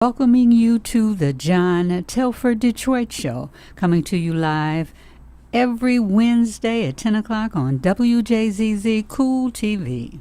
Welcoming you to the John Telford Detroit Show, coming to you live every Wednesday at 10 o'clock on Wjzz Cool Tv.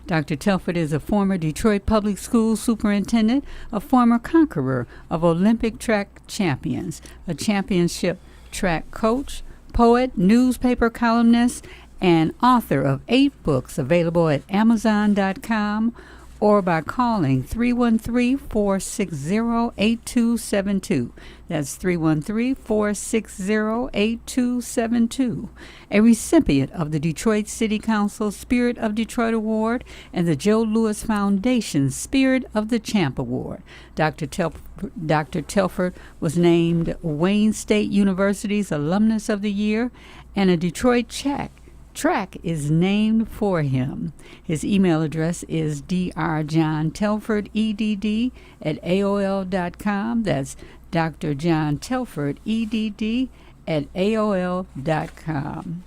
Dr. Telford is a former Detroit Public Schools superintendent, a former conqueror of Olympic track champions, a championship track coach, poet, newspaper columnist, and author of 8 books available at Amazon.com or by calling 313-460-8272. That's 313-460-8272. A recipient of the Detroit City Council Spirit of Detroit Award and the Joe Louis Foundation Spirit of the Champ Award. Dr. Telford was named Wayne State University's Alumnus of the Year and a Detroit track is named for him. His email address is drjohntelfordedd@aol.com. That's drjohntelfordedd@aol.com.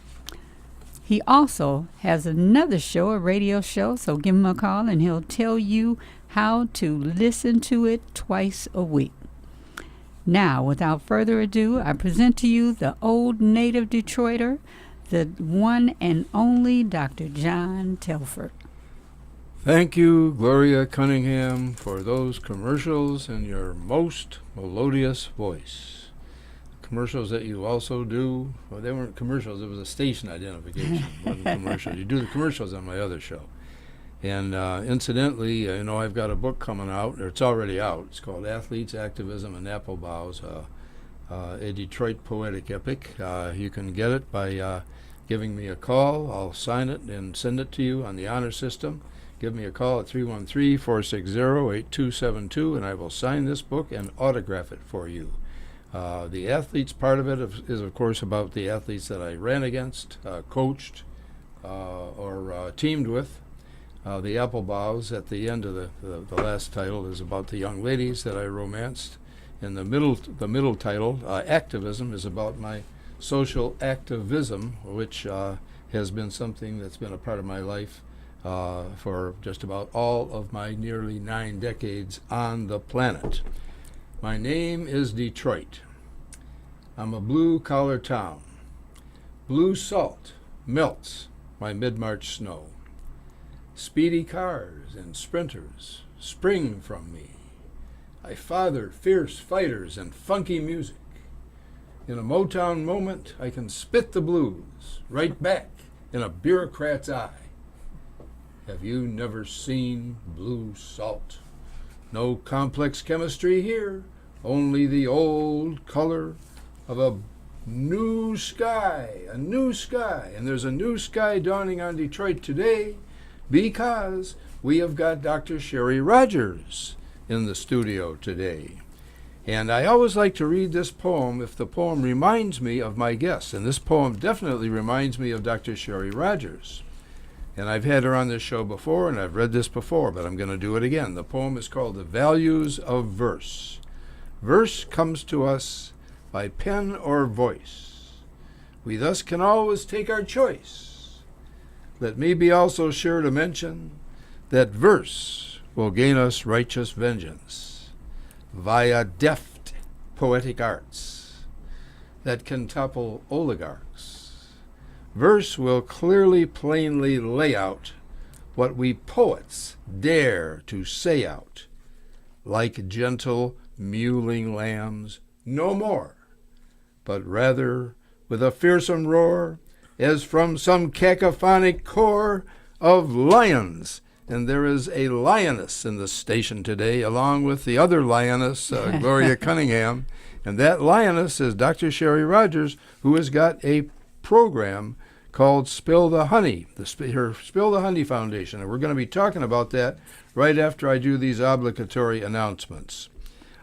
He also has another show, a radio show, so give him a call and he'll tell you how to listen to it twice a week. Now, without further ado, I present to you the old native Detroiter, the one and only Dr. John Telford. Thank you, Gloria Cunningham, for those commercials and your most melodious voice. Commercials that you also do, well, they weren't commercials, it was a station identification. It wasn't commercials. You do the commercials on my other show. And incidentally, I've got a book coming out, or it's already out. It's called Athletes, Activism, and Apple Boughs, a Detroit poetic epic. You can get it by giving me a call. I'll sign it and send it to you on the honor system. Give me a call at 313-460-8272, and I will sign this book and autograph it for you. The athletes part of it is, of course, about the athletes that I ran against, coached, or teamed with. The Apple Boughs at the end of the last title is about the young ladies that I romanced. And the middle title, Activism, is about my social activism, which has been something that's been a part of my life for just about all of my nearly 9 decades on the planet. My name is Detroit. I'm a blue-collar town. Blue salt melts my mid-March snow. Speedy cars and sprinters spring from me. I father fierce fighters and funky music. In a Motown moment, I can spit the blues right back in a bureaucrat's eye. Have you never seen blue salt? No complex chemistry here, only the old color of a new sky, a new sky. And there's a new sky dawning on Detroit today because we have got Dr. Sherry Rogers in the studio today. And I always like to read this poem if the poem reminds me of my guest. And this poem definitely reminds me of Dr. Sherry Rogers. And I've had her on this show before, and I've read this before, but I'm going to do it again. The poem is called The Values of Verse. Verse comes to us by pen or voice. We thus can always take our choice. Let me be also sure to mention that verse will gain us righteous vengeance via deft poetic arts that can topple oligarchs. Verse will clearly, plainly lay out what we poets dare to say out, like gentle mewling lambs, no more, but rather with a fearsome roar, as from some cacophonic corps of lions. And there is a lioness in the station today, along with the other lioness, Gloria Cunningham. And that lioness is Dr. Sherry Rogers, who has got a program called Spill the Honey, her Spill the Honey Foundation. And we're going to be talking about that right after I do these obligatory announcements.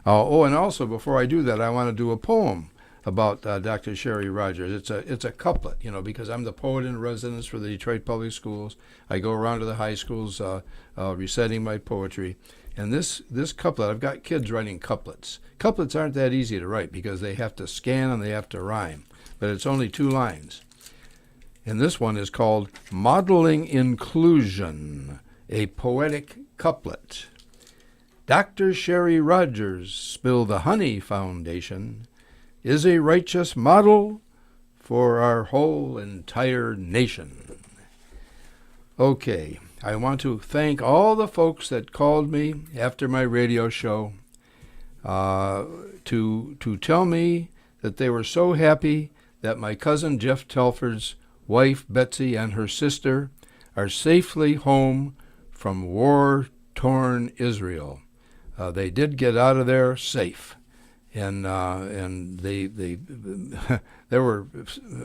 And also, before I do that, I want to do a poem about Dr. Sherry Rogers. It's a couplet, because I'm the poet in residence for the Detroit Public Schools. I go around to the high schools reciting my poetry. And this couplet, I've got kids writing couplets. Couplets aren't that easy to write because they have to scan and they have to rhyme. But it's only 2 lines. And this one is called Modeling Inclusion, a Poetic Couplet. Dr. Sherry Rogers' Spill the Honey Foundation is a righteous model for our whole entire nation. Okay, I want to thank all the folks that called me after my radio show to tell me that they were so happy that my cousin Jeff Telford's wife Betsy and her sister are safely home from war-torn Israel. They did get out of there safe, and they there were,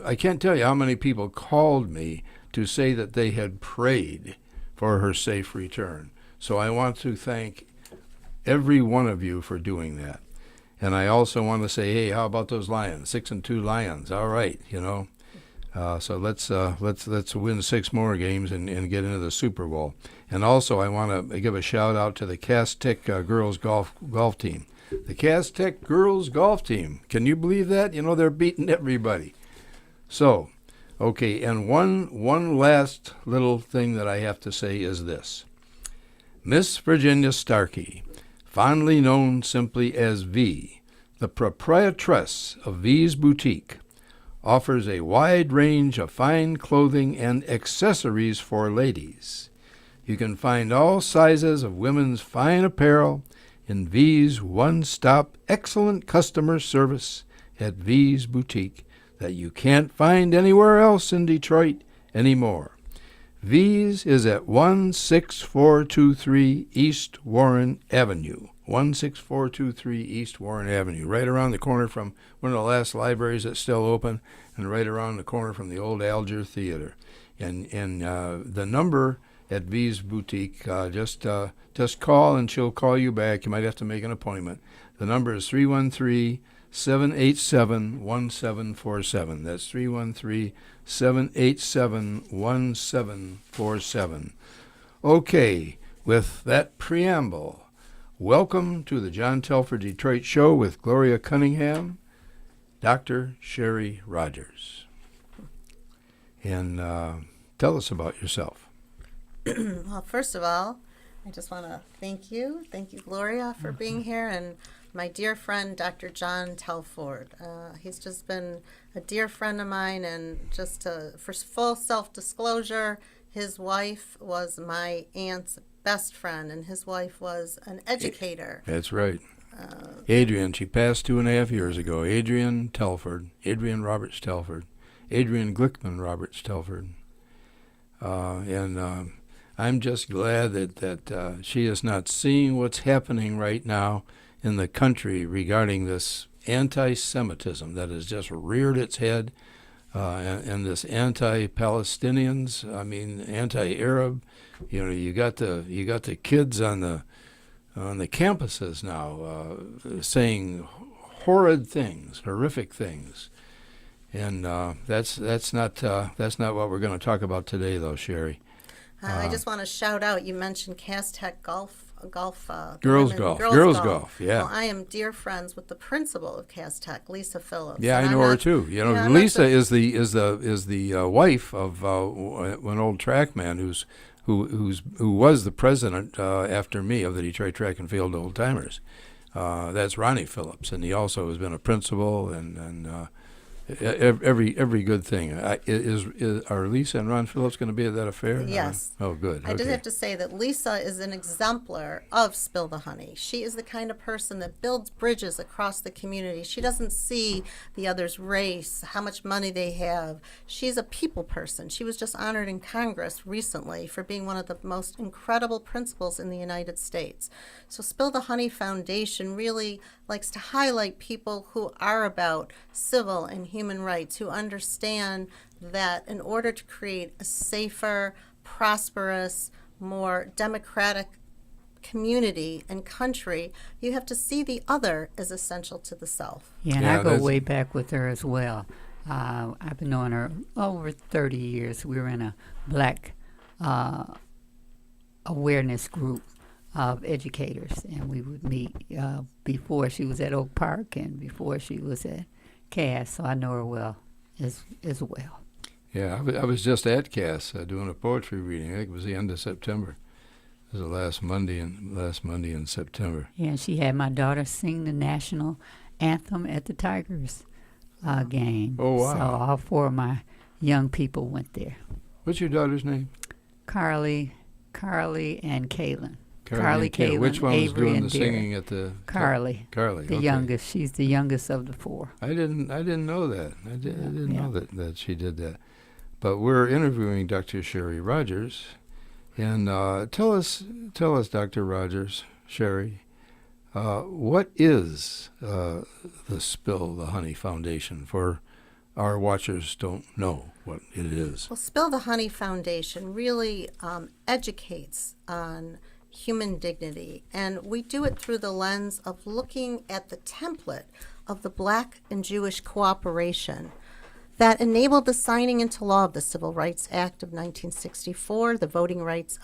I can't tell you how many people called me to say that they had prayed for her safe return. So I want to thank every one of you for doing that. And I also want to say, hey, how about those Lions? 6-2 Lions. All right, you know. So let's win 6 more games and get into the Super Bowl. And also, I want to give a shout out to the Cass Tech girls golf team. The Cass Tech girls golf team. Can you believe that? You know, they're beating everybody. So, okay, and one last little thing that I have to say is this. Miss Virginia Starkey, fondly known simply as V, the proprietress of V's Boutique, offers a wide range of fine clothing and accessories for ladies. You can find all sizes of women's fine apparel in V's one-stop excellent customer service at V's Boutique that you can't find anywhere else in Detroit anymore. V's is at 16423 East Warren Avenue. 16423 East Warren Avenue, right around the corner from one of the last libraries that's still open, and right around the corner from the old Alger Theater. And the number at V's Boutique, just call and she'll call you back. You might have to make an appointment. The number is 313-787-1747. That's 313-787-1747. Okay, with that preamble, welcome to the John Telford Detroit Show with Gloria Cunningham, Dr. Sherry Rogers. And tell us about yourself. Well, first of all, I just want to thank you. Thank you, Gloria, for being here, and my dear friend, Dr. John Telford. He's just been a dear friend of mine, and just for full self-disclosure, his wife was my aunt's best friend, and his wife was an educator. That's right. Adrian, she passed 2.5 years ago. Adrian Telford, Adrian Roberts Telford, Adrian Glickman Roberts Telford. And I'm just glad that she is not seeing what's happening right now in the country regarding this anti-Semitism that has just reared its head, and this anti-Palestinians, I mean anti-Arab. You know, you got the kids on the campuses now saying horrid things, horrific things, and that's not what we're going to talk about today, though, Sherry. I just want to shout out. You mentioned Cass Tech girls golf. Girls golf. Yeah. Well, I am dear friends with the principal of Cass Tech, Lisa Phillips. Yeah, I know her too. You know, Lisa is the wife of an old trackman who was the president after me of the Detroit Track and Field Old Timers. That's Ronnie Phillips, and he also has been a principal and every good thing. Are Lisa and Ron Phillips going to be at that affair? Yes. Oh, good. I just have to say that Lisa is an exemplar of Spill the Honey. She is the kind of person that builds bridges across the community. She doesn't see the other's race, how much money they have. She's a people person. She was just honored in Congress recently for being one of the most incredible principals in the United States. So Spill the Honey Foundation really likes to highlight people who are about civil and human rights, who understand that in order to create a safer, prosperous, more democratic community and country, you have to see the other as essential to the self. Yeah, and I go way back with her as well. I've been knowing her over 30 years. We were in a black awareness group of educators, and we would meet before she was at Oak Park and before she was at Cass, so I know her well as well. Yeah, I was just at Cass doing a poetry reading. I think it was the end of September. It was the last Monday in September. Yeah, and she had my daughter sing the national anthem at the Tigers game. Oh, wow. So all 4 of my young people went there. What's your daughter's name? Carly, and Kaylin. Carly and Kaylin. Which one was Avery, doing and the Derek. singing at the... Carly. Carly, The okay. youngest. She's the youngest of the 4. I didn't know that. I didn't Yeah. know that she did that. But we're interviewing Dr. Sherry Rogers, and tell us, Dr. Rogers, Sherry, what is the Spill the Honey Foundation? For our watchers don't know what it is. Well, Spill the Honey Foundation really educates on human dignity, and we do it through the lens of looking at the template of the Black and Jewish cooperation that enabled the signing into law of the Civil Rights Act of 1964, the Voting Rights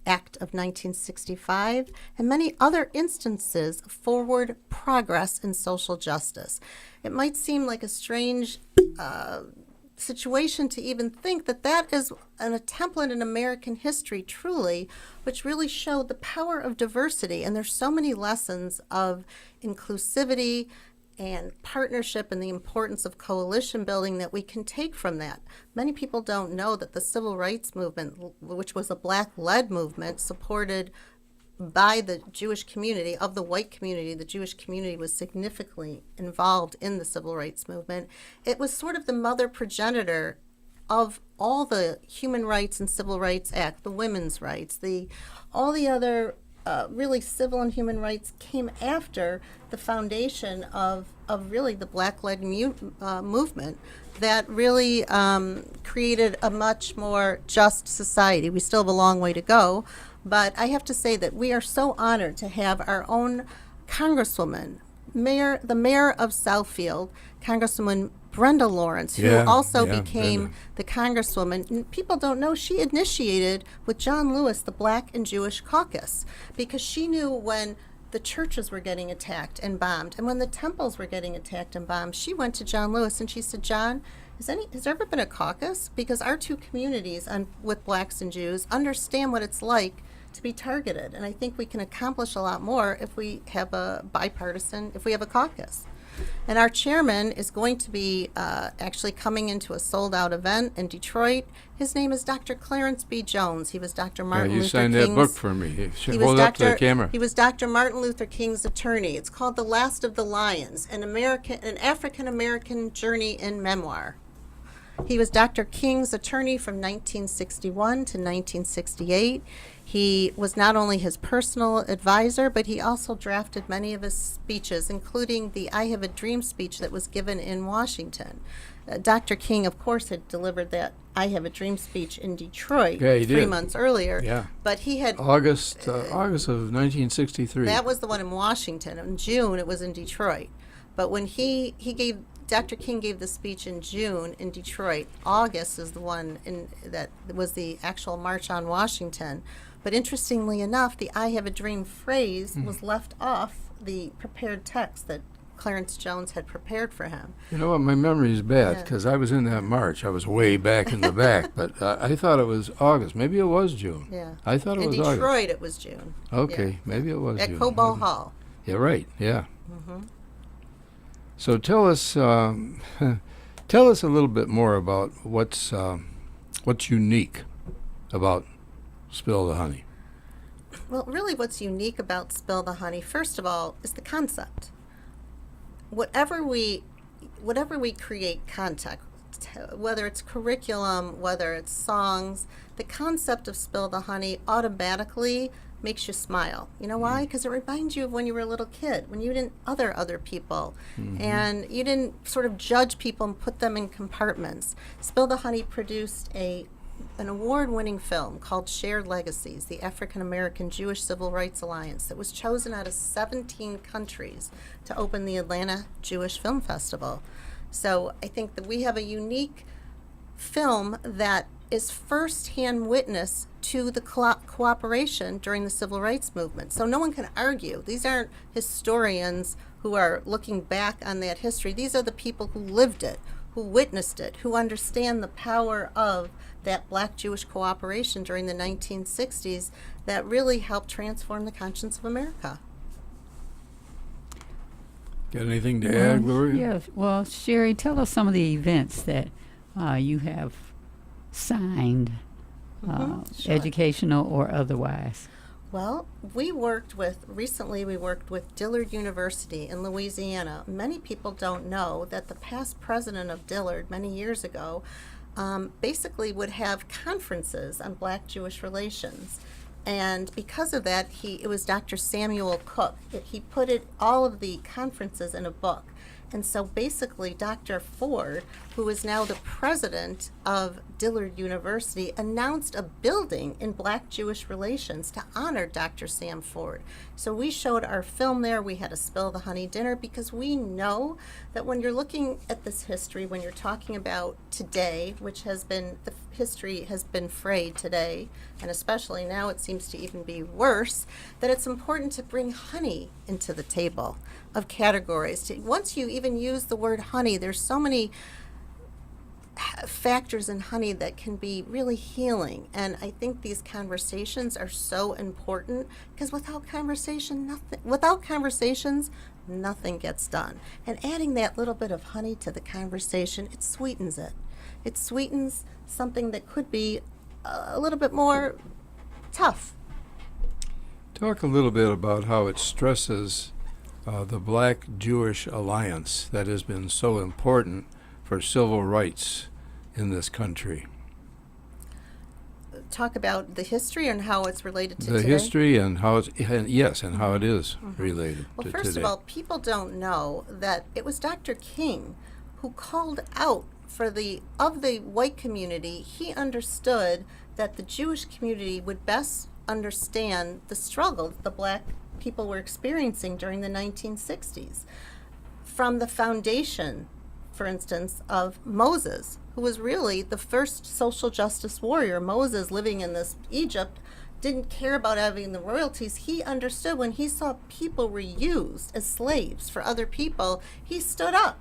Act of 1965, and many other instances of forward progress in social justice. It might seem like a strange situation to even think that that is a template in American history, truly, which really showed the power of diversity. And there's so many lessons of inclusivity and partnership and the importance of coalition building that we can take from that. Many people don't know that the Civil Rights Movement, which was a Black-led movement supported by the Jewish community, of the white community, the Jewish community was significantly involved in the Civil Rights Movement. It was sort of the mother progenitor of all the Human Rights and Civil Rights Act, the women's rights, all the other really civil and human rights came after the foundation of really the Black-led movement that really created a much more just society. We still have a long way to go, but I have to say that we are so honored to have our own Congresswoman, the mayor of Southfield, Congresswoman Brenda Lawrence, who also became Brenda. the Congresswoman. And people don't know she initiated with John Lewis the Black and Jewish Caucus, because she knew when the churches were getting attacked and bombed, and when the temples were getting attacked and bombed, she went to John Lewis and she said, John, has there ever been a caucus? Because our 2 communities with Blacks and Jews understand what it's like to be targeted. And I think we can accomplish a lot more if we have a caucus. And our chairman is going to be actually coming into a sold-out event in Detroit. His name is Dr. Clarence B. Jones. He was Dr. Martin Luther King's... You signed that book for me. Hold up to the camera. He was Dr. Martin Luther King's attorney. It's called The Last of the Lions, an African-American journey in memoir. He was Dr. King's attorney from 1961 to 1968. He was not only his personal advisor, but he also drafted many of his speeches, including the I Have a Dream speech that was given in Washington. Dr. King, of course, had delivered that I Have a Dream speech in Detroit 3 months earlier. Yeah. But he had... August of 1963. That was the one in Washington. In June, it was in Detroit. But when Dr. King gave the speech in June in Detroit. August is the one that was the actual March on Washington. But interestingly enough, the I Have a Dream phrase was left off the prepared text that Clarence Jones had prepared for him. You know what? My memory is bad because I was in that march. I was way back in the back, but I thought it was August. Maybe it was June. Yeah. I thought it was August. In Detroit, August. it was June. Okay, yeah. Maybe it was At June. Cobo Hall. Yeah, right. Yeah. Mm-hmm. So tell us a little bit more about what's unique about Spill the Honey. Well, really what's unique about Spill the Honey, first of all, is the concept. Whatever we create content, whether it's curriculum, whether it's songs, the concept of Spill the Honey automatically makes you smile. You know why? Because it reminds you of when you were a little kid, when you didn't other people, and you didn't sort of judge people and put them in compartments. Spill the Honey produced an award-winning film called Shared Legacies, the African American Jewish Civil Rights Alliance, that was chosen out of 17 countries to open the Atlanta Jewish Film Festival. So I think that we have a unique film that is first-hand witness to the cooperation during the Civil Rights Movement. So no one can argue. These aren't historians who are looking back on that history. These are the people who lived it, who witnessed it, who understand the power of that Black-Jewish cooperation during the 1960s that really helped transform the conscience of America. Got anything to add, Gloria? Yeah. Well, Sherry, tell us some of the events that you have signed, Sure. educational or otherwise. Well, recently we worked with Dillard University in Louisiana. Many people don't know that the past president of Dillard many years ago basically would have conferences on Black-Jewish relations. And because of that, it was Dr. Samuel Cook. He put all of the conferences in a book. And so basically, Dr. Ford, who is now the president of Dillard University, announced a building in Black-Jewish relations to honor Dr. Sam Ford. So we showed our film there. We had a Spill the Honey dinner because we know that when you're looking at this history, when you're talking about today, which the history has been frayed today, and especially now it seems to even be worse, that it's important to bring honey into the table of categories. Once you even use the word honey, there's so many factors in honey that can be really healing, and I think these conversations are so important because without conversations, nothing gets done. And adding that little bit of honey to the conversation, it sweetens it. It sweetens something that could be a little bit more tough. Talk a little bit about how it stresses the Black-Jewish alliance that has been so important for civil rights in this country. Talk about the history and how it's related to The today. history and how it's, and how it is related Well, to first today. of all, people don't know that it was Dr. King who called out of the white community. He understood that the Jewish community would best understand the struggle that the Black people were experiencing during the 1960s. From the foundation, for instance, of Moses, who was really the first social justice warrior. Moses, living in this Egypt, didn't care about having the royalties. He understood when he saw people were used as slaves for other people, he stood up.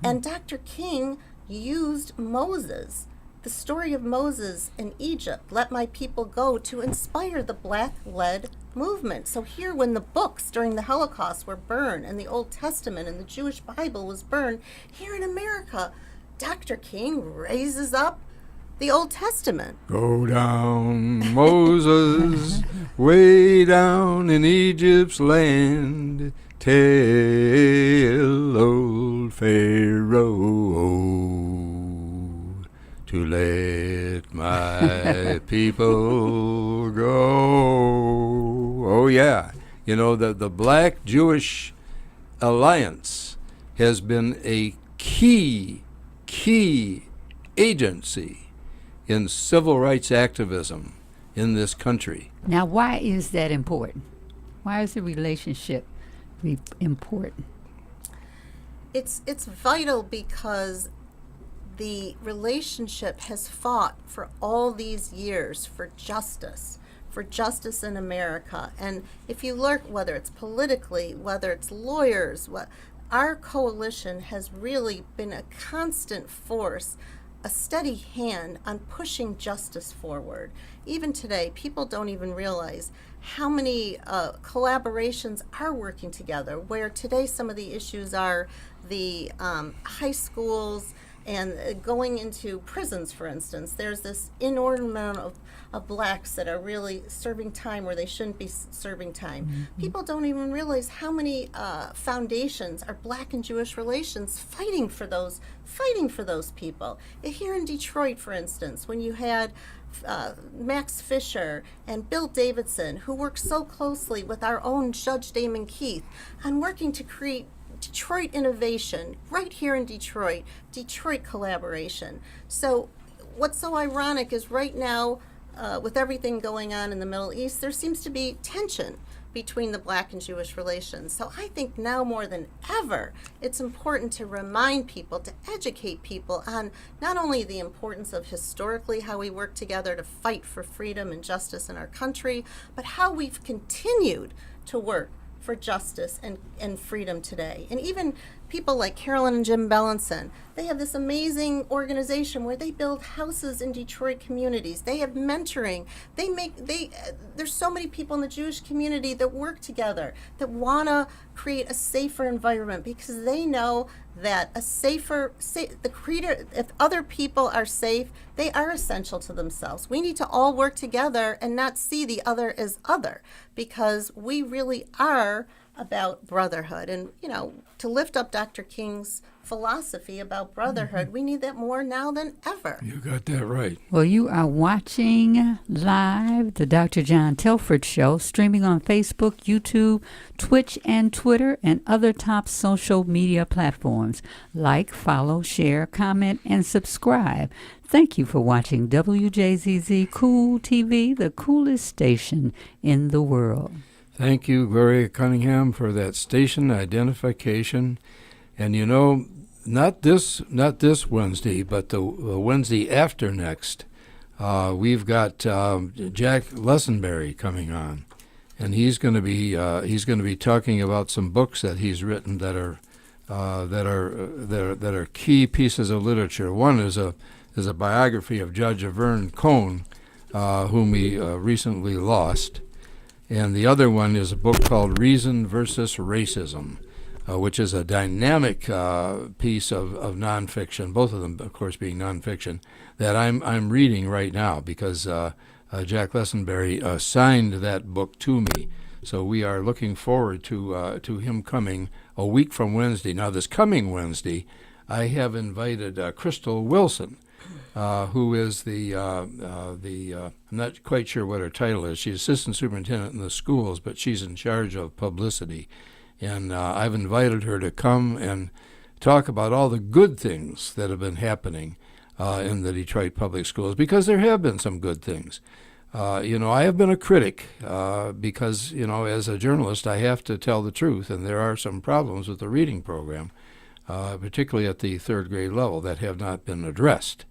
And Dr. King used Moses, the story of Moses in Egypt, let my people go, to inspire the Black-led movement. So here, when the books during the Holocaust were burned and the Old Testament and the Jewish Bible was burned, here in America, Dr. King raises up the Old Testament. Go down, Moses, way down in Egypt's land, tell old Pharaoh to let my people go. Oh yeah, you know, the Black-Jewish alliance has been a key agency in civil rights activism in this country. Now, why is that important? Why is the relationship important? It's vital because the relationship has fought for all these years for justice in America. And if you look, whether it's politically, whether it's lawyers, our coalition has really been a constant force, a steady hand on pushing justice forward. Even today, people don't even realize how many collaborations are working together, where today some of the issues are the high schools and going into prisons, for instance. There's this inordinate amount of blacks that are really serving time where they shouldn't be serving time. Mm-hmm. People don't even realize how many foundations are Black and Jewish relations fighting for those people. Here in Detroit, for instance, when you had Max Fisher and Bill Davidson, who worked so closely with our own Judge Damon Keith on working to create Detroit innovation right here in Detroit collaboration. So what's so ironic is right now, with everything going on in the Middle East, there seems to be tension between the Black and Jewish relations. So I think now more than ever, it's important to remind people, to educate people on not only the importance of historically how we work together to fight for freedom and justice in our country, but how we've continued to work for justice and freedom today. And even people like Carolyn and Jim Bellinson, they have this amazing organization where they build houses in Detroit communities. They have mentoring. There's so many people in the Jewish community that work together, that want to create a safer environment, because they know that if other people are safe, they are essential to themselves. We need to all work together and not see the other as other, because we really are about brotherhood. And, to lift up Dr. King's philosophy about brotherhood, we need that more now than ever. You got that right. Well, you are watching live the Dr. John Telford Show, streaming on Facebook, YouTube, Twitch, and Twitter, and other top social media platforms. Like, follow, share, comment, and subscribe. Thank you for watching WJZZ Cool TV, the coolest station in the world. Thank you, Gloria Cunningham, for that station identification. And not this Wednesday, but the Wednesday after next, we've got Jack Lessenberry coming on, and he's going to be talking about some books that he's written that are key pieces of literature. One is a biography of Judge Avern Cohn, whom we recently lost. And the other one is a book called Reason versus Racism, which is a dynamic piece of nonfiction, both of them, of course, being nonfiction, that I'm reading right now, because Jack Lessenberry signed that book to me. So we are looking forward to him coming a week from Wednesday. Now, this coming Wednesday, I have invited Crystal Wilson, who is I'm not quite sure what her title is. She's assistant superintendent in the schools, but she's in charge of publicity. And I've invited her to come and talk about all the good things that have been happening in the Detroit public schools, because there have been some good things. I have been a critic because, as a journalist, I have to tell the truth, and there are some problems with the reading program, particularly at the third grade level, that have not been addressed.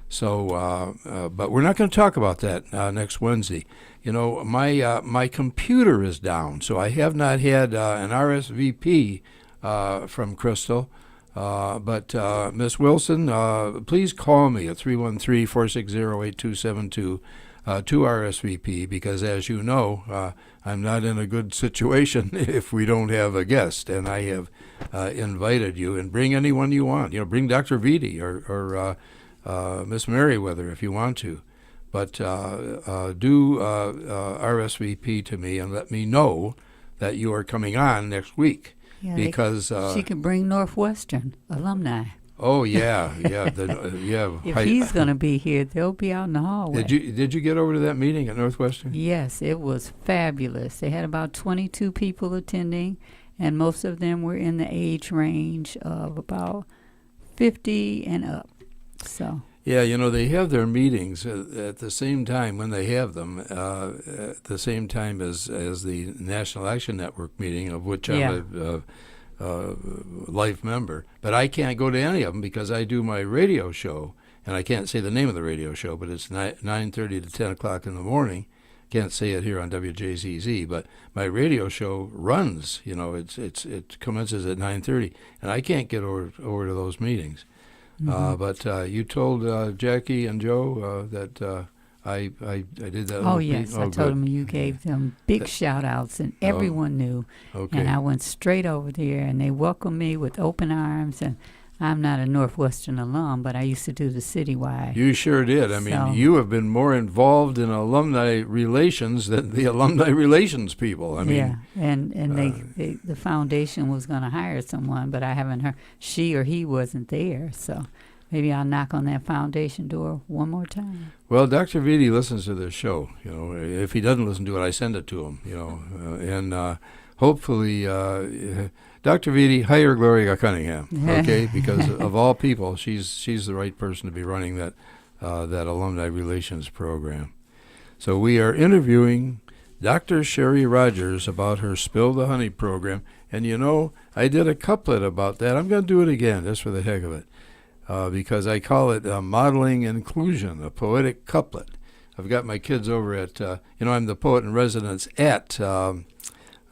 So, but we're not going to talk about that next Wednesday. My computer is down, so I have not had an RSVP from Crystal. But Miss Wilson, please call me at 313-460-8272 to RSVP, because, as you know, I'm not in a good situation if we don't have a guest, and I have invited you. And bring anyone you want. Bring Dr. Vitti or Miss Merriweather if you want to, but do RSVP to me and let me know that you are coming on next week, because she could bring Northwestern alumni. Oh yeah. If he's going to be here, they'll be out in the hallway. Did you get over to that meeting at Northwestern? Yes, it was fabulous. They had about 22 people attending, and most of them were in the age range of about 50 and up. So. Yeah, they have their meetings at the same time when they have them, at the same time as the National Action Network meeting, of which I'm a life member. But I can't go to any of them because I do my radio show, and I can't say the name of the radio show, but it's 9:30 to 10 o'clock in the morning. Can't say it here on WJZZ, but my radio show runs. It commences at 9:30, and I can't get over to those meetings. But you told Jackie and Joe that I did that. Oh, yes. I told them you gave them big shout-outs, and everyone knew. Okay. And I went straight over there, and they welcomed me with open arms. And I'm not a Northwestern alum, but I used to do the citywide. You sure did. I mean, you have been more involved in alumni relations than the alumni relations people. I mean, yeah, and the foundation was going to hire someone, but I haven't heard. She or he wasn't there, so maybe I'll knock on that foundation door one more time. Well, Dr. Vitti listens to this show. If he doesn't listen to it, I send it to him. And hopefully. Dr. Vitti, hire Gloria Cunningham, okay? Because of all people, she's the right person to be running that alumni relations program. So we are interviewing Dr. Sherry Rogers about her Spill the Honey program. And I did a couplet about that. I'm going to do it again, just for the heck of it, because I call it Modeling Inclusion, a poetic couplet. I've got my kids over at, I'm the poet in residence at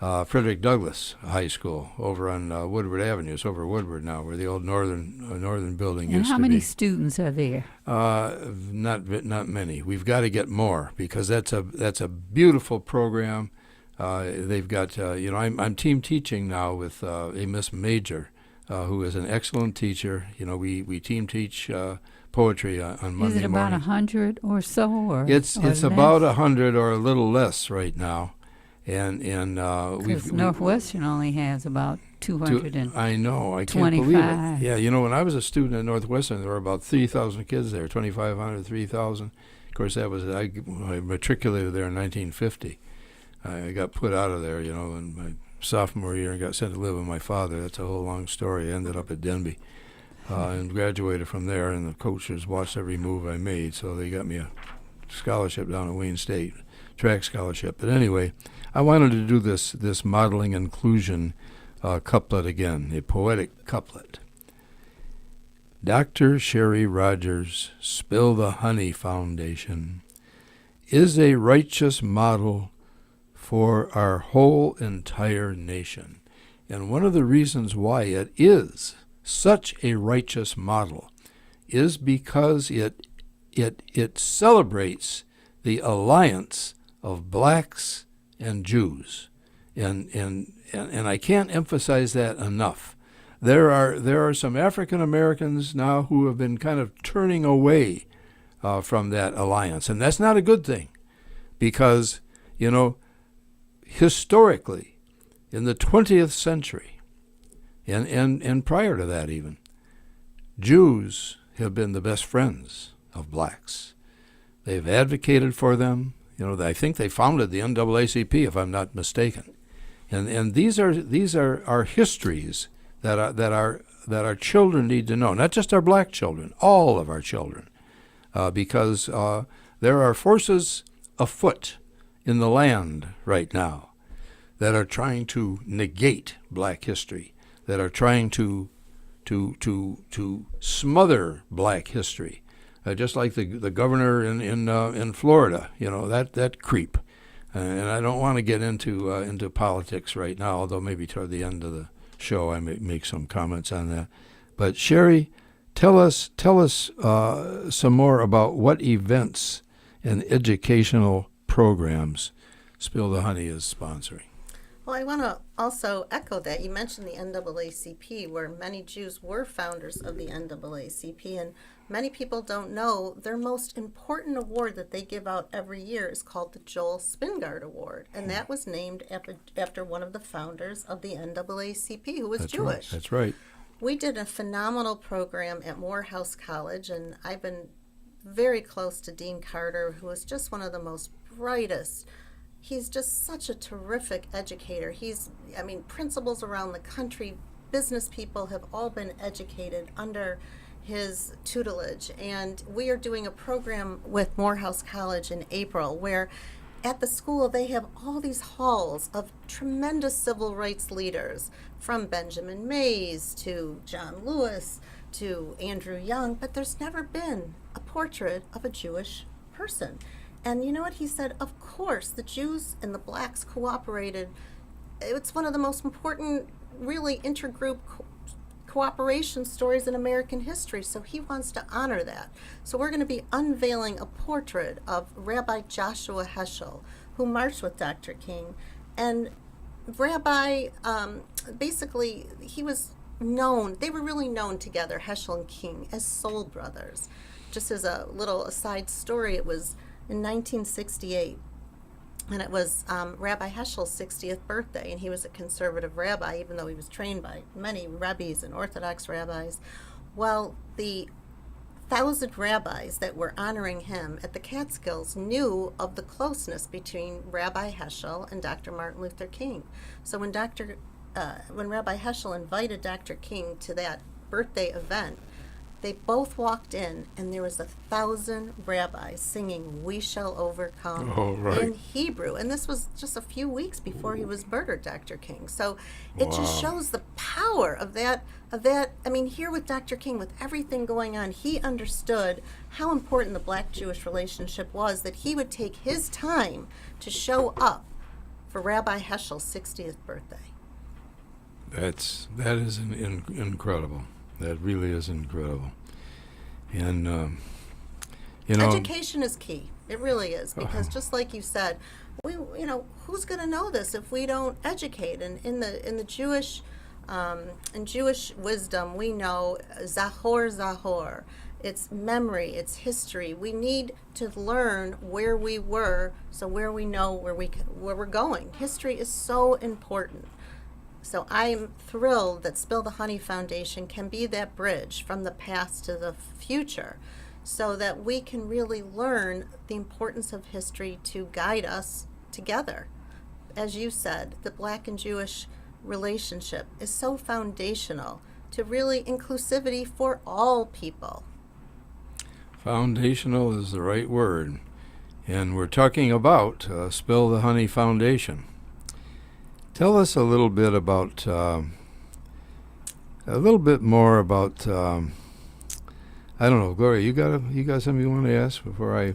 Frederick Douglass High School over on Woodward Avenue. It's over Woodward now, where the old northern building And used to be. how many students are there? Not many. We've got to get more, because that's a beautiful program. They've got I'm team teaching now with a Miss Major, who is an excellent teacher. We team teach poetry on Monday morning. Is it about 100 or so, or It's less? about 100 or a little less right now. And Because Northwestern only has about 200 I know, I can't believe 25. it. Yeah, when I was a student at Northwestern, there were about 3,000 kids there, 2,500, 3,000. Of course, I matriculated there in 1950. I got put out of there, in my sophomore year, and got sent to live with my father. That's a whole long story. I ended up at Denby and graduated from there, and the coaches watched every move I made, so they got me a scholarship down at Wayne State, track scholarship. But anyway, I wanted to do this modeling inclusion couplet again, a poetic couplet. Dr. Sherry Rogers, Spill the Honey Foundation, is a righteous model for our whole entire nation. And one of the reasons why it is such a righteous model is because it celebrates the alliance of blacks and Jews, and I can't emphasize that enough. There are some African Americans now who have been kind of turning away from that alliance, and that's not a good thing, because historically, in the 20th century, and prior to that even, Jews have been the best friends of blacks. They've advocated for them. I think they founded the NAACP, if I'm not mistaken. And these are our histories that our children need to know. Not just our black children, all of our children, because there are forces afoot in the land right now that are trying to negate black history, that are trying to smother black history. Just like the governor in Florida, that creep, and I don't want to get into politics right now. Although maybe toward the end of the show I may make some comments on that. But Sherry, tell us some more about what events and educational programs Spill the Honey is sponsoring. Well, I want to also echo that. You mentioned the NAACP, where many Jews were founders of the NAACP, and many people don't know their most important award that they give out every year is called the Joel Spingard Award, and that was named after one of the founders of the NAACP, who was Jewish. Right. That's right. We did a phenomenal program at Morehouse College, and I've been very close to Dean Carter, who is just one of the most brightest. He's just such a terrific educator. Principals around the country, business people have all been educated under his tutelage. And we are doing a program with Morehouse College in April where at the school they have all these halls of tremendous civil rights leaders, from Benjamin Mays to John Lewis to Andrew Young, but there's never been a portrait of a Jewish person. And you know what he said? Of course, the Jews and the blacks cooperated. It's one of the most important, really, intergroup cooperation stories in American history. So he wants to honor that. So we're going to be unveiling a portrait of Rabbi Joshua Heschel, who marched with Dr. King. And Rabbi, basically, he was known, they were really known together, Heschel and King, as soul brothers. Just as a little aside story, it was in 1968, and it was Rabbi Heschel's 60th birthday, and he was a conservative rabbi, even though he was trained by many rabbis and Orthodox rabbis. Well, the 1,000 rabbis that were honoring him at the Catskills knew of the closeness between Rabbi Heschel and Dr. Martin Luther King. So when Rabbi Heschel invited Dr. King to that birthday event, they both walked in, and there was 1,000 rabbis singing "We Shall Overcome" in Hebrew. And this was just a few weeks before he was murdered, Dr. King. So it just shows the power of that. Here with Dr. King, with everything going on, he understood how important the black-Jewish relationship was, that he would take his time to show up for Rabbi Heschel's 60th birthday. That is incredible. That really is incredible. And education is key. It really is, because just like you said, who's going to know this if we don't educate? And in the Jewish wisdom, we know Zahor. It's memory, it's history. We need to learn where we were, so where we know where we're going. History is so important. So I'm thrilled that Spill the Honey Foundation can be that bridge from the past to the future, so that we can really learn the importance of history to guide us together. As you said, the Black and Jewish relationship is so foundational to really inclusivity for all people. Foundational is the right word. And we're talking about Spill the Honey Foundation. Tell us a little bit about, more about, I don't know, Gloria, you got something you want to ask before I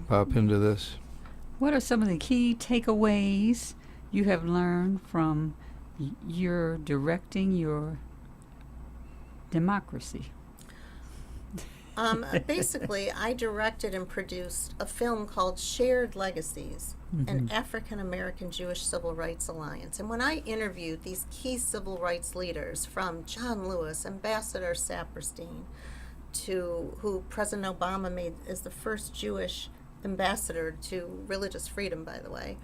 pop into this? What are some of the key takeaways you have learned from your directing your democracy? Basically, I directed and produced a film called Shared Legacies, an African American Jewish Civil Rights Alliance. And when I interviewed these key civil rights leaders, from John Lewis, Ambassador Saperstein, to who President Obama made as the first Jewish ambassador to religious freedom, by the way.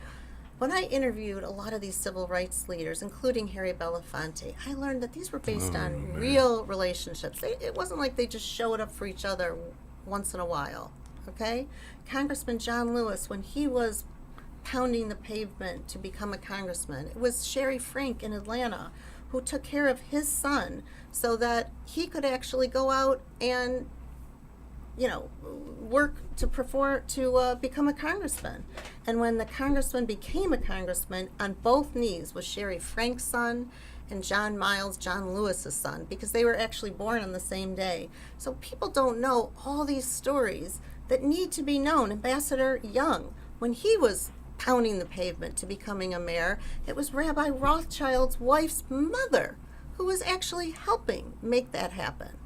When I interviewed a lot of these civil rights leaders, including Harry Belafonte, I learned that these were based on real relationships. It wasn't like they just showed up for each other once in a while, okay? Congressman John Lewis, when he was pounding the pavement to become a congressman, it was Sherry Frank in Atlanta who took care of his son so that he could actually go out and work to become a congressman. And when the congressman became a congressman, on both knees was Sherry Frank's son and John Miles, John Lewis's son, because they were actually born on the same day. So people don't know all these stories that need to be known. Ambassador Young, when he was pounding the pavement to becoming a mayor, it was Rabbi Rothschild's wife's mother who was actually helping make that happen.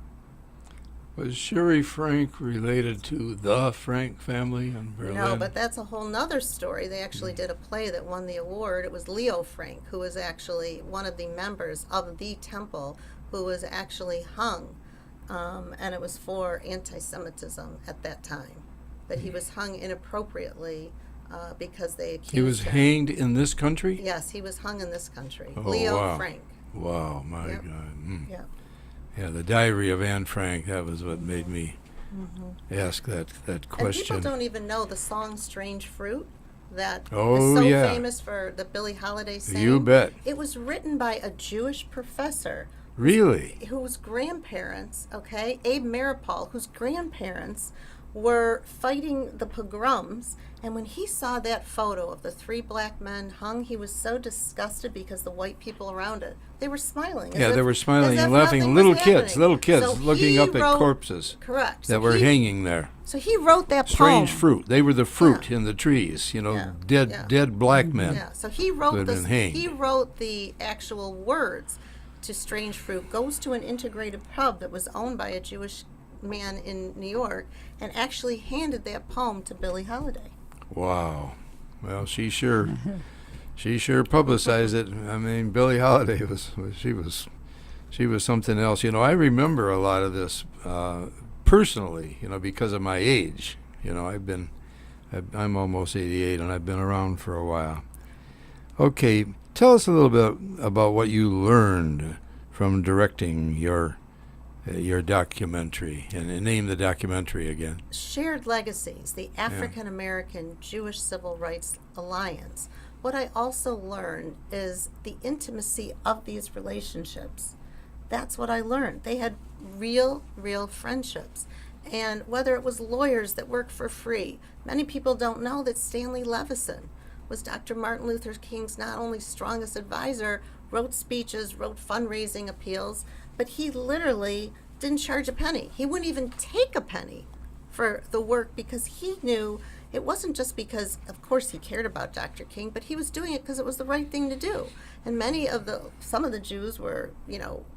Was Sherry Frank related to the Frank family in Berlin? No, but that's a whole nother story. They actually did a play that won the award. It was Leo Frank, who was actually one of the members of the temple, who was actually hung. And it was for anti-Semitism at that time. But he was hung inappropriately because they accused him. He was hanged in this country? Yes, he was hung in this country. Oh, Leo wow. Frank. Wow, my God. Yeah. Yeah, the Diary of Anne Frank, that was what made me ask that question. And people don't even know the song Strange Fruit that is Oh, so yeah. famous for the Billie Holiday sang. You bet. It was written by a Jewish professor Really? whose grandparents, Abe Maripal, whose grandparents were fighting the pogroms. And when he saw that photo of the 3 black men hung, he was so disgusted because the white people around it, they were smiling. Yeah, they were smiling as and if laughing. nothing Little was kids happening. So looking he up at wrote- corpses Correct. that So were he- hanging there. So he wrote that Strange poem. fruit. They were the fruit in the trees, Yeah, dead yeah. dead black men. Yeah, so he who wrote had this. been hanged. He wrote the actual words to Strange Fruit. Goes to an integrated pub that was owned by a Jewish man in New York, and actually handed that poem to Billie Holiday. Wow. Well, she sure publicized it. I mean, Billie Holiday she was something else. I remember a lot of this personally, because of my age. I'm almost 88 and I've been around for a while. Okay, tell us a little bit about what you learned from directing your documentary, and name the documentary again. Shared Legacies, the African American Jewish Civil Rights Alliance. What I also learned is the intimacy of these relationships. That's what I learned. They had real friendships. And whether it was lawyers that worked for free, many people don't know that Stanley Levison was Dr. Martin Luther King's not only strongest advisor, wrote speeches, wrote fundraising appeals, but he literally didn't charge a penny. He wouldn't even take a penny for the work because he knew it wasn't just because, of course, he cared about Dr. King, but he was doing it because it was the right thing to do. And some of the Jews were,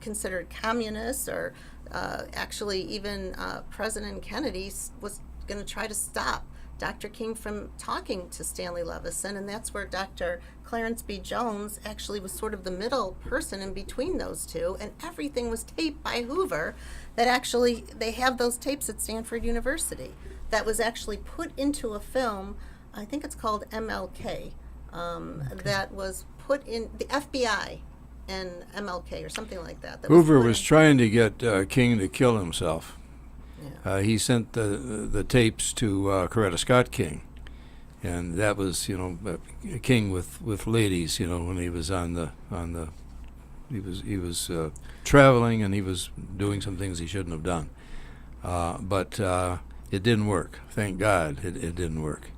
considered communists, or actually even President Kennedy was going to try to stop Dr. King from talking to Stanley Levison, and that's where Dr. Clarence B. Jones actually was sort of the middle person in between those two, and everything was taped by Hoover. That actually, they have those tapes at Stanford University that was actually put into a film. I think it's called MLK, that was put in the FBI and MLK or something like that. Hoover was trying to get King to kill himself. Yeah. He sent the tapes to Coretta Scott King, and that was King with ladies. When he was he was traveling, and he was doing some things he shouldn't have done. But it didn't work. Thank God it didn't work.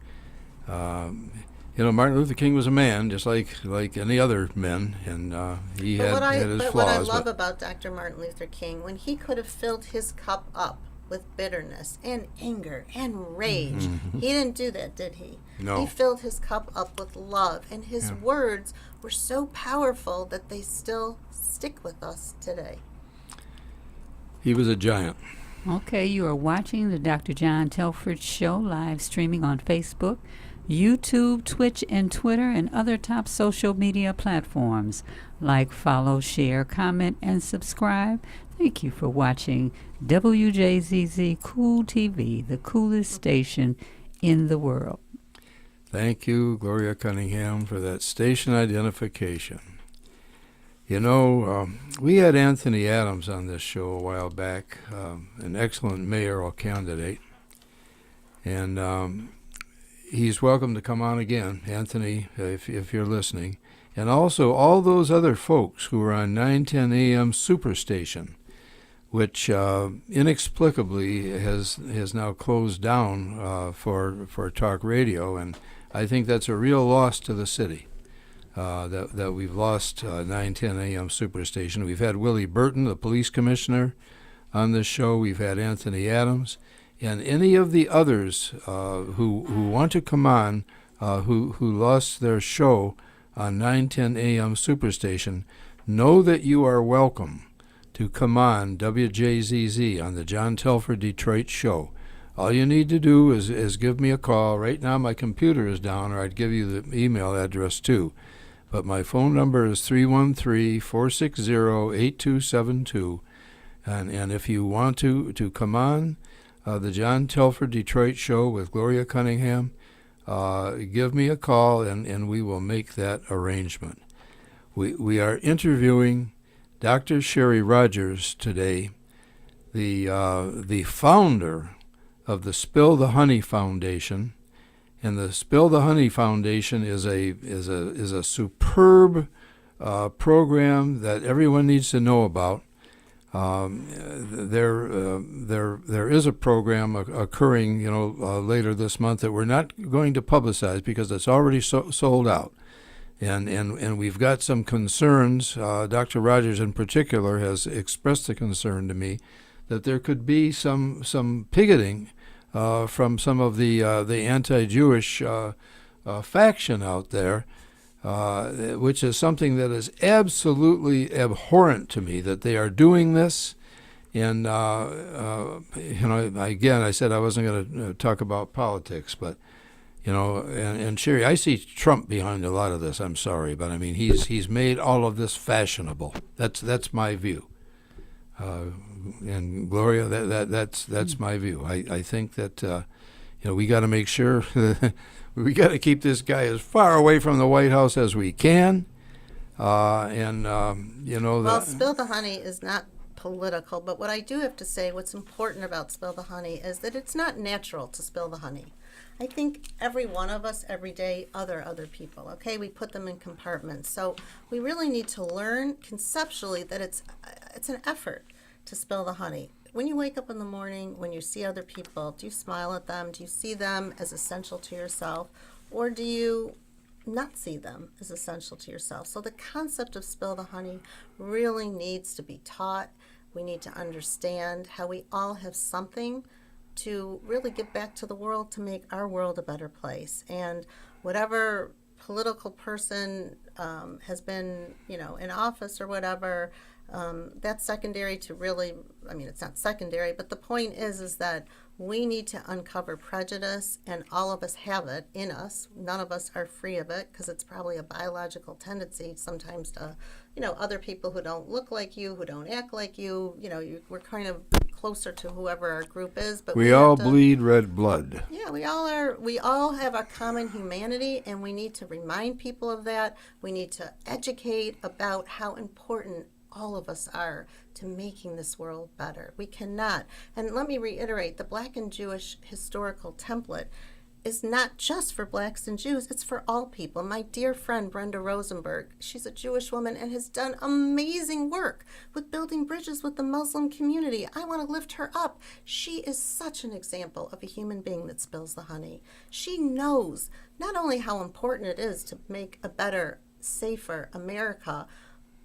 Martin Luther King was a man, just like any other men, and he had his flaws. What I love about Dr. Martin Luther King, when he could have filled his cup up with bitterness and anger and rage, he didn't do that, did he? No. He filled his cup up with love, and his words were so powerful that they still stick with us today. He was a giant. Okay, you are watching the Dr. John Telford Show live streaming on Facebook, YouTube, Twitch, and Twitter, and other top social media platforms. Like, follow, share, comment, and subscribe. Thank you for watching WJZZ Cool TV, the coolest station in the world. Thank you, Gloria Cunningham, for that station identification. We had Anthony Adams on this show a while back, an excellent mayoral candidate. And he's welcome to come on again, Anthony, if you're listening. And also all those other folks who are on 910 AM Superstation, which inexplicably has now closed down for talk radio. And I think that's a real loss to the city. That we've lost 910 AM Superstation. We've had Willie Burton, the police commissioner, on this show. We've had Anthony Adams, and any of the others who want to come on, who lost their show on 910 AM Superstation, know that you are welcome to come on WJZZ on the John Telford Detroit Show. All you need to do is give me a call. Right now my computer is down, or I'd give you the email address too. But my phone number is 313-460-8272. And if you want to come on the John Telford Detroit Show with Gloria Cunningham, give me a call, and we will make that arrangement. We are interviewing Dr. Sherry Rogers today, the founder of the Spill the Honey Foundation. And the Spill the Honey Foundation is a superb program that everyone needs to know about. There is a program occurring, later this month that we're not going to publicize because it's already sold out, and we've got some concerns. Dr. Rogers in particular has expressed the concern to me that there could be some picketing from some of the anti-Jewish faction out there, which is something that is absolutely abhorrent to me, that they are doing this. And, again, I said I wasn't going to talk about politics, but, and Sherry, I see Trump behind a lot of this. I'm sorry, but I mean, he's made all of this fashionable. That's my view. And Gloria, that's my view. I think that we got to make sure we got to keep this guy as far away from the White House as we can. Well, Spill the Honey is not political, but what I do have to say, what's important about Spill the Honey is that it's not natural to spill the honey. I think every one of us every day other people, okay? We put them in compartments. So we really need to learn conceptually that it's an effort to spill the honey. When you wake up in the morning, when you see other people, do you smile at them? Do you see them as essential to yourself? Or do you not see them as essential to yourself? So the concept of spill the honey really needs to be taught. We need to understand how we all have something to really give back to the world to make our world a better place. And whatever political person has been, in office or whatever, that's secondary to really, it's not secondary, but the point is that we need to uncover prejudice, and all of us have it in us. None of us are free of it, because it's probably a biological tendency sometimes to, other people who don't look like you, who don't act like you, we're kind of closer to whoever our group is. But We all bleed red blood. yeah, we all are. We all have a common humanity, and we need to remind people of that. We need to educate about how important all of us are to making this world better. We cannot, and let me reiterate, the Black and Jewish historical template is not just for Blacks and Jews, it's for all people. My dear friend Brenda Rosenberg, she's a Jewish woman and has done amazing work with building bridges with the Muslim community. I want to lift her up. She is such an example of a human being that spills the honey. She knows not only how important it is to make a better, safer America,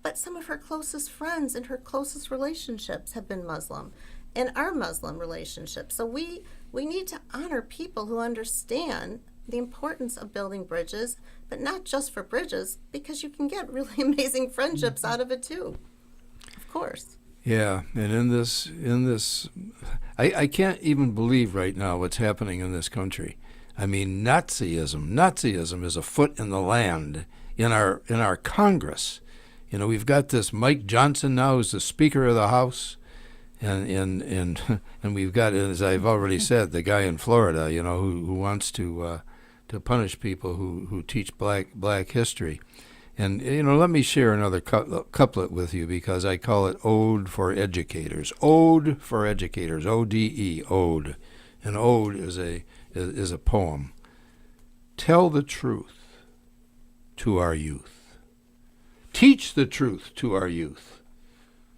but some of her closest friends and her closest relationships have been Muslim and are Muslim relationships. So we need to honor people who understand the importance of building bridges, but not just for bridges, because you can get really amazing friendships out of it too, of course. Yeah, and in this, I can't even believe right now what's happening in this country. Nazism is afoot in the land, in our Congress. We've got this Mike Johnson now who's the Speaker of the House, and we've got, as I've already said, the guy in Florida, who wants to punish people who teach black history. And let me share another couplet with you, because I call it Ode for Educators. Ode for Educators, O-D-E, ode. An ode is a poem. Tell the truth to our youth. Teach the truth to our youth.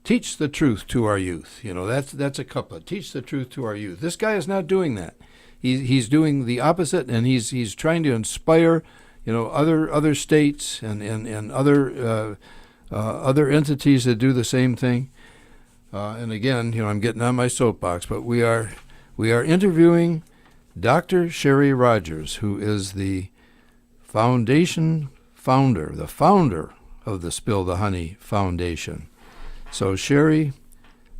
Teach the truth to our youth. That's a couplet. Teach the truth to our youth. This guy is not doing that. He's doing the opposite, and he's trying to inspire, other states and other entities that do the same thing. And again, I'm getting on my soapbox, but we are interviewing Dr. Sherry Rogers, who is the founder of the Spill the Honey Foundation. So, Sherry,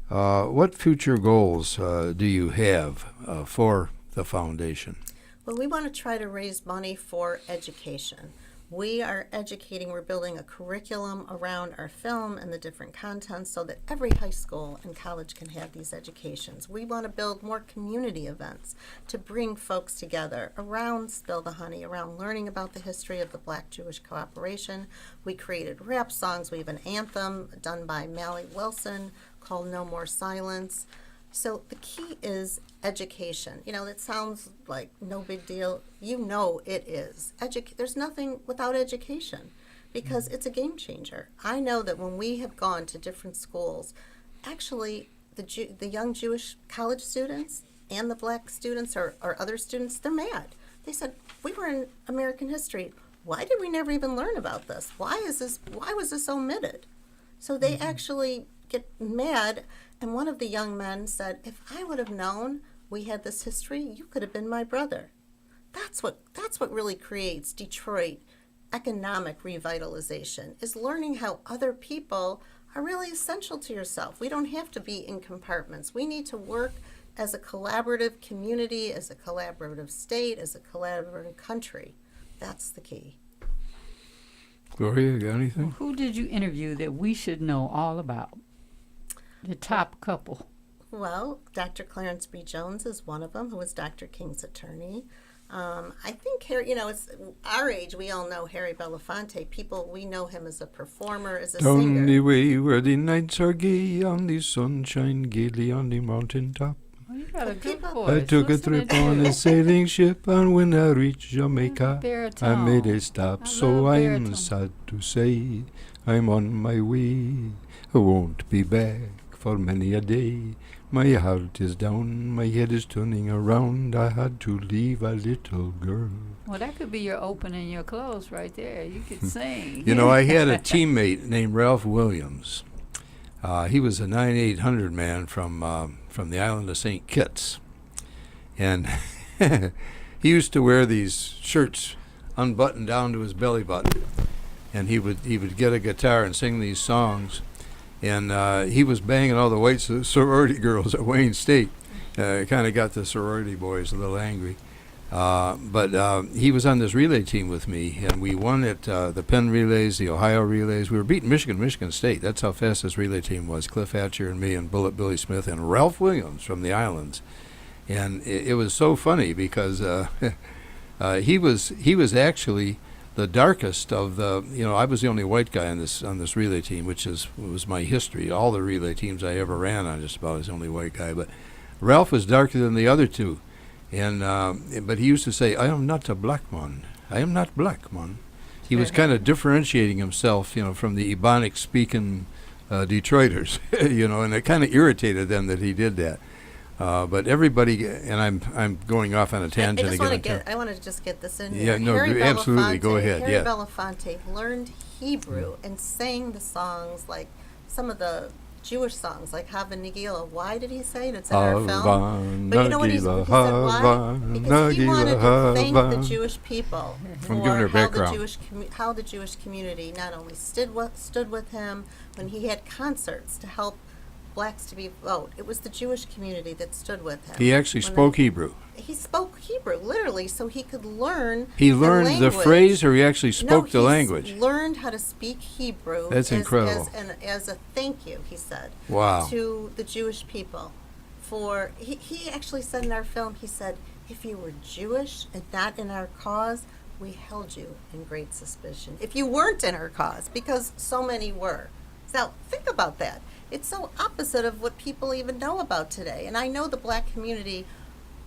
what future goals do you have for the foundation? Well, we want to try to raise money for education. We are educating, we're building a curriculum around our film and the different contents so that every high school and college can have these educations. We want to build more community events to bring folks together around Spill the Honey, around learning about the history of the Black-Jewish cooperation. We created rap songs. We have an anthem done by Mally Wilson called No More Silence. So the key is education. It sounds like no big deal. It is. There's nothing without education, because it's a game changer. I know that when we have gone to different schools, actually the young Jewish college students and the Black students or other students, they're mad. They said, we were in American history. Why did we never even learn about this? Why was this omitted? So they actually get mad. And one of the young men said, if I would have known we had this history, you could have been my brother. That's what really creates Detroit economic revitalization, is learning how other people are really essential to yourself. We don't have to be in compartments. We need to work as a collaborative community, as a collaborative state, as a collaborative country. That's the key. Gloria, you got anything? Who did you interview that we should know all about? The top couple. Well, Dr. Clarence B. Jones is one of them, who was Dr. King's attorney. I think Harry, it's our age, we all know Harry Belafonte. We know him as a performer, as a Down singer. the way where the nights are gay, on the sunshine gaily on the mountain top. Oh, you got a good People- voice. I took a Listen trip to on you. a sailing ship, and when I reached Jamaica, I Baritone. made a stop. I So love I'm baritone. sad to say, I'm on my way. I won't be back for many a day. My heart is down, my head is turning around. I had to leave a little girl. Well, that could be your opening your close right there. You could sing. I had a teammate named Ralph Williams. He was a 9,800 man from the island of St. Kitts. And he used to wear these shirts unbuttoned down to his belly button, and he would get a guitar and sing these songs, and he was banging all the white sorority girls at Wayne State. Kind of got the sorority boys a little angry. But he was on this relay team with me, and we won at the Penn relays, the Ohio relays. We were beating Michigan State. That's how fast this relay team was. Cliff Hatcher and me and Bullet Billy Smith and Ralph Williams from the Islands. And it was so funny because he was actually the darkest of the, I was the only white guy on this relay team, which was my history. All the relay teams I ever ran on, just about, I was the only white guy. But Ralph was darker than the other two. And but he used to say, "I am not a black man. I am not black man." He was kind of differentiating himself, from the Ebonic-speaking Detroiters, and it kind of irritated them that he did that. But everybody, and I'm going off on a tangent again. I want to just get this in Yeah, here. no, Harry absolutely, go ahead. Harry Yeah. Belafonte learned Hebrew and sang the songs, like some of the Jewish songs, like Hava Nagila. Why did he say it? It's in our film. But you know what he said? Why? Because he wanted to thank the Jewish people for how the Jewish community not only stood with him when he had concerts to help blacks to vote. It was the Jewish community that stood with him. He actually spoke Hebrew. He spoke Hebrew, literally, so he could learn. He learned the phrase, or he actually spoke the language? Learned how to speak Hebrew. That's incredible. As a thank you, he said. Wow. To the Jewish people. He actually said in our film, he said, if you were Jewish and not in our cause, we held you in great suspicion. If you weren't in our cause, because so many were. Now, think about that. It's so opposite of what people even know about today. And I know the black community,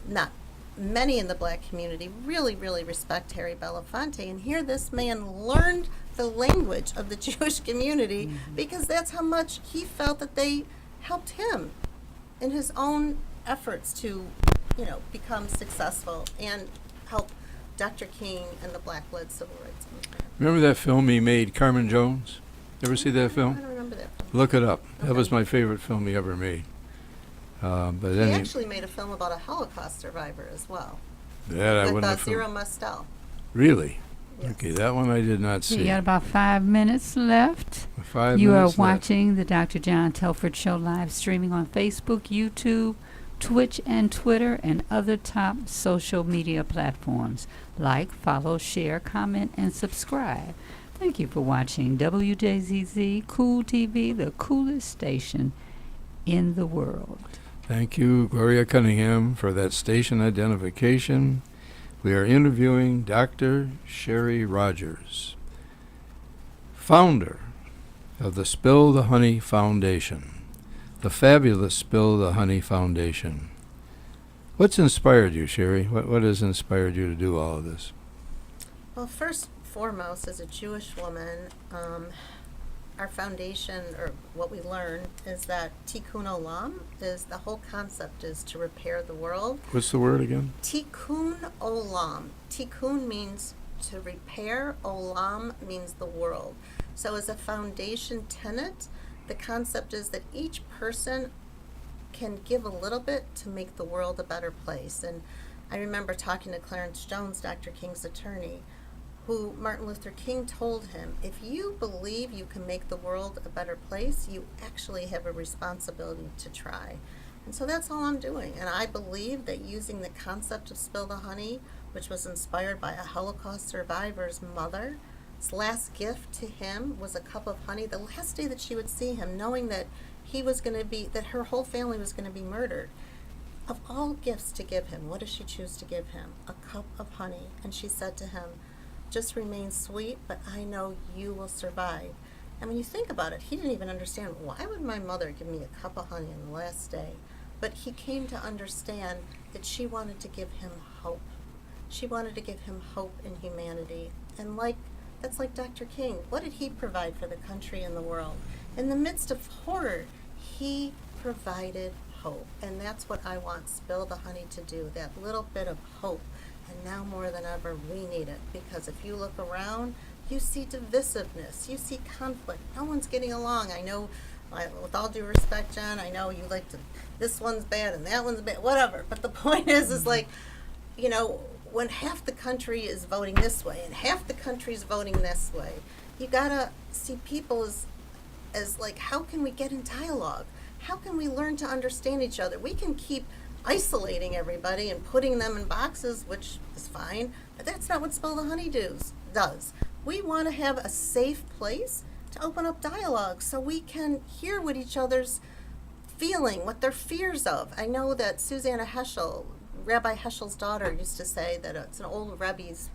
not many in the black community, really, really respect Harry Belafonte. And here this man learned the language of the Jewish community because that's how much he felt that they helped him in his own efforts to, become successful and help Dr. King and the Black-led civil rights movement. Remember that film he made, Carmen Jones? Ever see that film? I don't remember that film. Look it up. Okay. That was my favorite film he ever made. But He then actually made a film about a Holocaust survivor as well. that I With wouldn't have. Zero Mostel. Really? Yes. Okay, that one I did not see. You got about 5 minutes left. 5 You are minutes left. watching the Dr. John Telford Show live streaming on Facebook, YouTube, Twitch, and Twitter, and other top social media platforms. Like, follow, share, comment, and subscribe. Thank you for watching WJZZ Cool TV, the coolest station in the world. Thank you, Gloria Cunningham, for that station identification. We are interviewing Dr. Sherry Rogers, founder of the Spill the Honey Foundation, the fabulous Spill the Honey Foundation. What's inspired you, Sherry? What has inspired you to do all of this? Well, first and foremost, as a Jewish woman, our foundation, or what we learn, is that Tikkun Olam is the whole concept is to repair the world. What's the word again? Tikkun Olam. Tikkun means to repair. Olam means the world. So as a foundation tenet, the concept is that each person can give a little bit to make the world a better place. And I remember talking to Clarence Jones, Dr. King's attorney, who Martin Luther King told him, if you believe you can make the world a better place, you actually have a responsibility to try. And so that's all I'm doing. And I believe that using the concept of Spill the Honey, which was inspired by a Holocaust survivor's mother, his last gift to him was a cup of honey the last day that she would see him, knowing that that her whole family was going to be murdered. Of all gifts to give him, what does she choose to give him? A cup of honey. And she said to him, just remain sweet, but I know you will survive. And when you think about it, he didn't even understand, why would my mother give me a cup of honey on the last day? But he came to understand that she wanted to give him hope. She wanted to give him hope in humanity. And that's like Dr. King. What did he provide for the country and the world? In the midst of horror, he provided hope. And that's what I want Spill the Honey to do, that little bit of hope. And now more than ever, we need it. Because if you look around, you see divisiveness, you see conflict. No one's getting along. I know with all due respect, John, I know you like to, this one's bad and that one's bad, whatever. But the point is like, you know, when half the country is voting this way and half the country is voting this way, you gotta see people as like, how can we get in dialogue? How can we learn to understand each other? We can keep isolating everybody and putting them in boxes, which is fine, but that's not what Spill the Honey does. We want to have a safe place to open up dialogue so we can hear what each other's feeling, what their fears of. I know that Susanna Heschel, Rabbi Heschel's daughter, used to say that it's an old Rebbe's